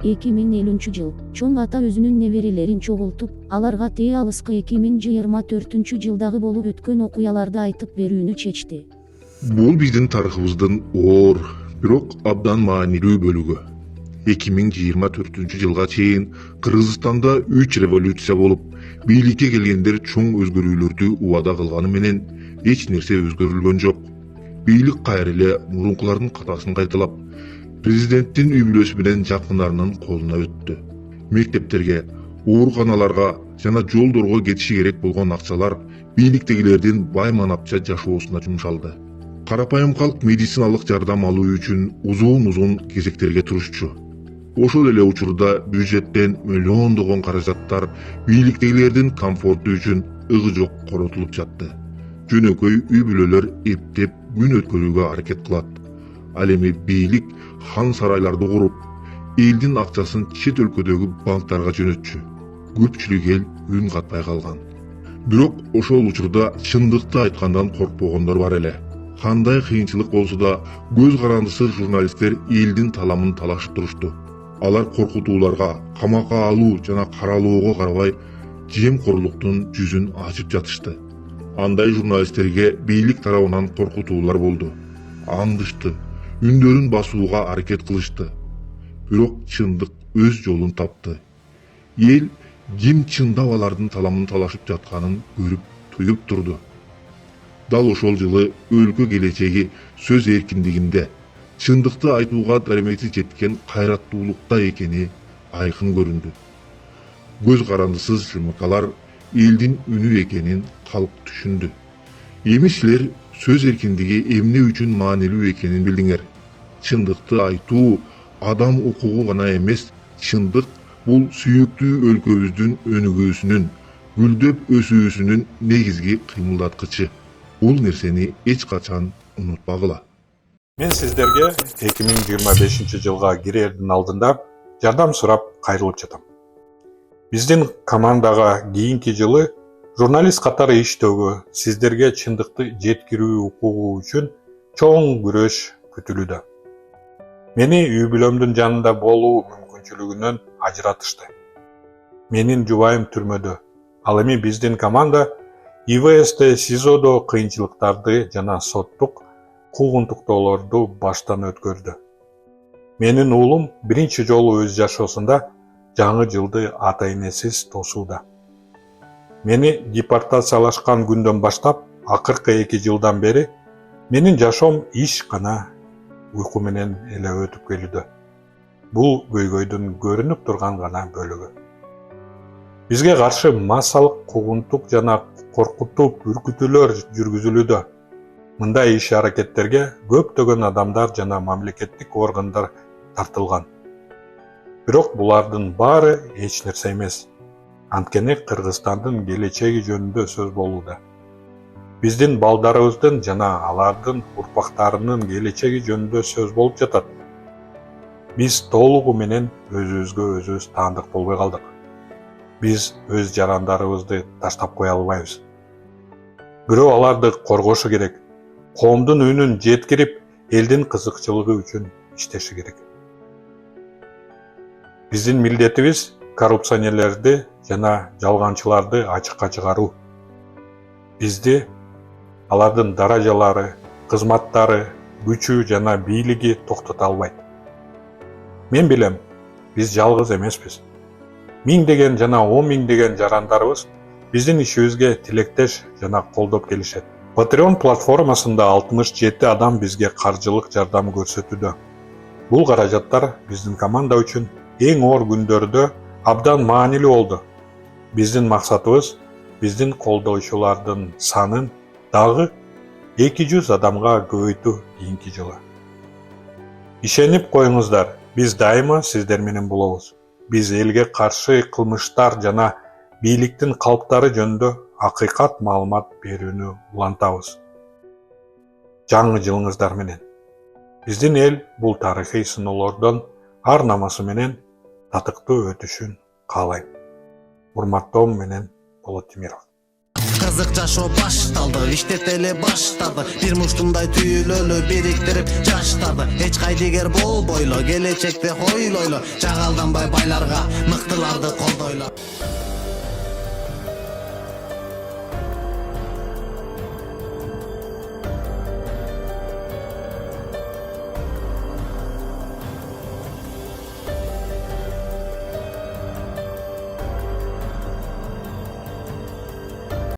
2050 жыл чоң ата өзүнүн неберелерин чогултуп, аларга тээ алыскы 2024 жылдагы болуп өткөн окуяларды айтып берүүнү чечти. Бул биздин тарыхыбыздын оор, бирок абдан маанилүү бөлүгү. 2024 жылга чейин Кыргызстанда 3 революция болуп, бийликке келгендер чоң өзгөрүүлөрдү убада кылганы менен эч нерсе өзгөрүлгөн жок. Бийлик кайра эле мурункулардын катасын кайталап, президенттин үй бүлөсү менен жакындарынын колуна өттү. Мектептерге, ооруканаларга жана жолдорго кетиши керек болгон акчалар бийликтегилердин байманапча жашоосуна жумшалды. Карапайым калк медициналык жардам алуу үчүн узун кезектерге турушчу. Ошол эле учурда бюджеттен миллиондогон каражаттар бийликтегилердин комфорту үчүн ыгы жок коротулуп жатты. Жөнөкөй үй бүлөлөр эптеп күн өткөрүүгө аракет кылат. Ал эми бийлик хан сарайларды куруп, элдин акчасын чет өлкөдөгү банктарга жөнөтчү. Көпчүлүк эл үн катпай калган. Бирок ошол учурда чындыкты айткандан коркпогондор бар эле. Кандай кыйынчылык болсо да көз карандысыз журналисттер элдин таламын талашып турушту. Алар коркутууларга, камакка алуу жана каралоого карабай жемкорлуктун жүзүн ачып жатышты. Андай журналисттерге бийлик тарабынан коркутуулар болду. Аңдышты, үндөрүн басууга аракет кылышты. Бирок чындык өз жолун тапты. Эл ким чындап алардын таламын талашып жатканын көрүп, туюп турду. Дал ошол жылы өлкө келечеги сөз эркиндигинде, чындыкты айтууга даремети жеткен кайраттуулукта экени айкын көрүндү. Көз карандысыз ЖМКлар элдин үнү экенин калк түшүндү. Эми силер сөз эркиндиги эмне үчүн маанилүү экенин билдиңер. Чындыкты айтуу адам укугу гана эмес, чындык бул сүйүктүү өлкөбүздүн өнүгүүсүнүн, гүлдөп өсүүсүнүн негизги кыймылдаткычы. Бул нерсени эч качан унутпагыла. Мен сиздерге 2025 жылга кирердин алдында жардам сурап кайрылып жатам. Биздин командага кийинки жылы журналист катары иштөөгө, сиздерге чындыкты жеткирүү укугу үчүн чоң күрөш күтүлүүдө. Мени үй бүлөмдүн жанында болуу мүмкүнчүлүгүнөн ажыратышты. Менин жубайым түрмөдө. Ал эми биздин команда ИВС'те СИЗОдо кыйынчылыктарды жана соттук куугунтуктоолорду баштан өткөрдү. Менин уулум биринчи жолу өз жашоосунда жаңы жылды ата-энесиз тосууда. Мени депортациялашкан күндөн баштап акыркы 2 жылдан бери менин жашоом иш гана, уйку менен эле өтүп келүүдө. Бул көйгөйдүн көрүнүп турган гана бөлүгү. Бизге каршы массалык куугунтук жана коркутуу үркүтүүлөр жүргүзүлүүдө. Мындай иш-аракеттерге көптөгөн адамдар жана мамлекеттик органдар тартылган. Бирок булардын баары эч нерсе эмес. Анткени Кыргызстандын келечеги жөнүндө сөз болууда. Биздин балдарыбыздын жана алардын урпактарынын келечеги жөнүндө сөз болуп жатат. Биз толугу менен өзүбүзгө өзүбүз таандык болбой калдык. Биз өз жарандарыбызды таштап кое албайбыз. Бирөө аларды коргошу керек. Коомдун үнүн жеткирип, элдин кызыкчылыгы үчүн иштеши керек. Биздин милдетибиз коррупционерлерди жана жалганчыларды ачыкка чыгаруу. Бизди алардын даражалары, кызматтары, күчү жана бийлиги токтото албайт. Мен билем, биз жалгыз эмеспиз. Миңдеген жана 10 миңдеген жарандарыбыз биздин ишибизге тилектеш жана колдоп келишет. Patreon платформасында 67 адам бизге каржылык жардам көрсөтүүдө. Бул каражаттар биздин команда үчүн эң оор күндөрдө абдан маанилүү болду. Биздин максатыбыз биздин колдоочулардын санын дагы 200 адамга көбөйтүү кийинки жылы. Ишенип коюңуздар, биз дайыма сиздер менен болобуз. Биз элге каршы кылмыштар жана бийликтин калптары жөнүндө акыйкат маалымат берүүнү улантабыз. Жаңы жылыңыздар менен. Биздин эл бул тарыхый сыноолордон ар намасы менен татыктуу өтүшүн каалайм. Урматтоом менен Болот Темиров. Kızık жашоо башталды, иштетели баштады. Бир муштумдай түйүлөлү бириктирип жаштарды. Эч кайдыгер болбойлу, келечекте хойлойлу. Жагалданбай байларга, мыктыларды колдойлу.